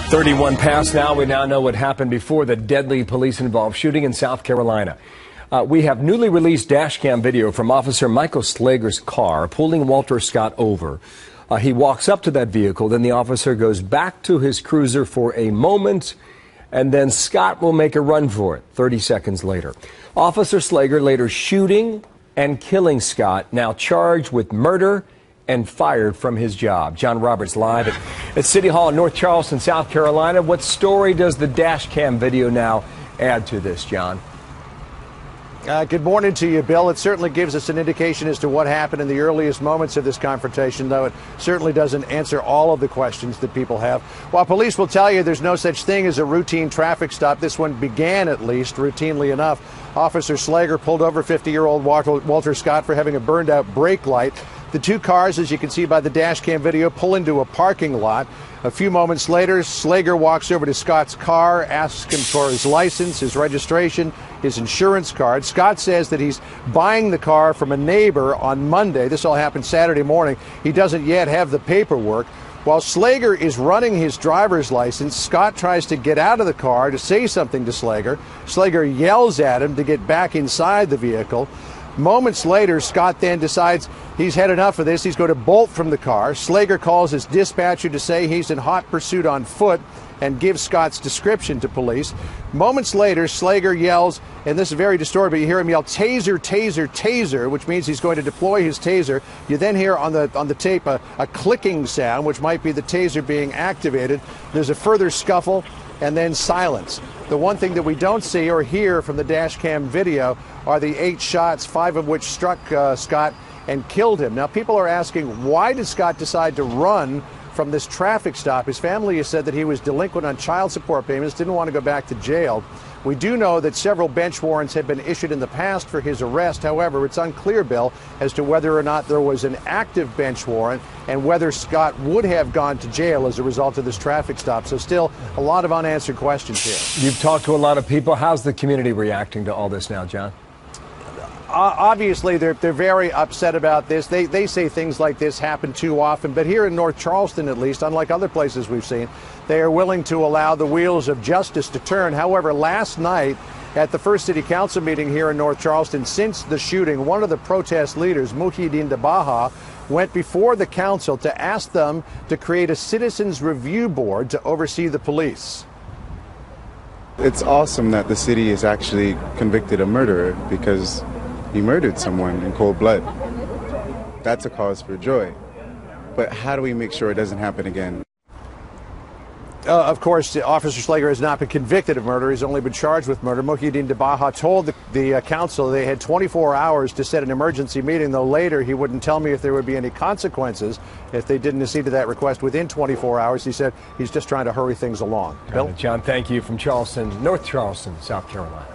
31 past now. We now know what happened before the deadly police-involved shooting in South Carolina. We have newly released dashcam video from Officer Michael Slager's car pulling Walter Scott over. He walks up to that vehicle, then the officer goes back to his cruiser for a moment, and then Scott will make a run for it 30 seconds later. Officer Slager later shooting and killing Scott, now charged with murder and fired from his job. John Roberts live at City Hall in North Charleston, South Carolina. What story does the dashcam video now add to this, John? Good morning to you, Bill. It certainly gives us an indication as to what happened in the earliest moments of this confrontation, though it certainly doesn't answer all of the questions that people have. While police will tell you there's no such thing as a routine traffic stop, this one began, at least, routinely enough. Officer Slager pulled over 50-year-old Walter Scott for having a burned-out brake light. The two cars, as you can see by the dashcam video, pull into a parking lot. A few moments later, Slager walks over to Scott's car, asks him for his license, his registration, his insurance card. Scott says that he's buying the car from a neighbor on Monday. This all happened Saturday morning. He doesn't yet have the paperwork. While Slager is running his driver's license, Scott tries to get out of the car to say something to Slager. Slager yells at him to get back inside the vehicle. Moments later, Scott then decides he's had enough of this. He's going to bolt from the car. Slager calls his dispatcher to say he's in hot pursuit on foot and gives Scott's description to police. Moments later, Slager yells, and this is very distorted, but you hear him yell, "Taser, taser, taser," which means he's going to deploy his taser. You then hear on the tape a clicking sound, which might be the taser being activated. There's a further scuffle and then silence. The one thing that we don't see or hear from the dashcam video are the 8 shots, 5 of which struck Scott and killed him. Now, people are asking, why did Scott decide to run from this traffic stop? His family has said that he was delinquent on child support payments, didn't want to go back to jail. We do know that several bench warrants had been issued in the past for his arrest. However, it's unclear, Bill, as to whether or not there was an active bench warrant and whether Scott would have gone to jail as a result of this traffic stop. So still a lot of unanswered questions here. You've talked to a lot of people. How's the community reacting to all this now, John? Obviously, they're very upset about this. They say things like this happen too often. But here in North Charleston, at least, unlike other places we've seen, they are willing to allow the wheels of justice to turn. However, last night at the first city council meeting here in North Charleston since the shooting, one of the protest leaders, Muhyiddin Dabaha, went before the council to ask them to create a citizens review board to oversee the police. It's awesome that the city has actually convicted a murderer because he murdered someone in cold blood. That's a cause for joy. But how do we make sure it doesn't happen again? Of course, Officer Slager has not been convicted of murder. He's only been charged with murder. Muhyiddin Dabaha told the council they had 24 hours to set an emergency meeting, though later he wouldn't tell me if there would be any consequences if they didn't accede to that request within 24 hours. He said he's just trying to hurry things along. Bill? John, thank you from Charleston, North Charleston, South Carolina.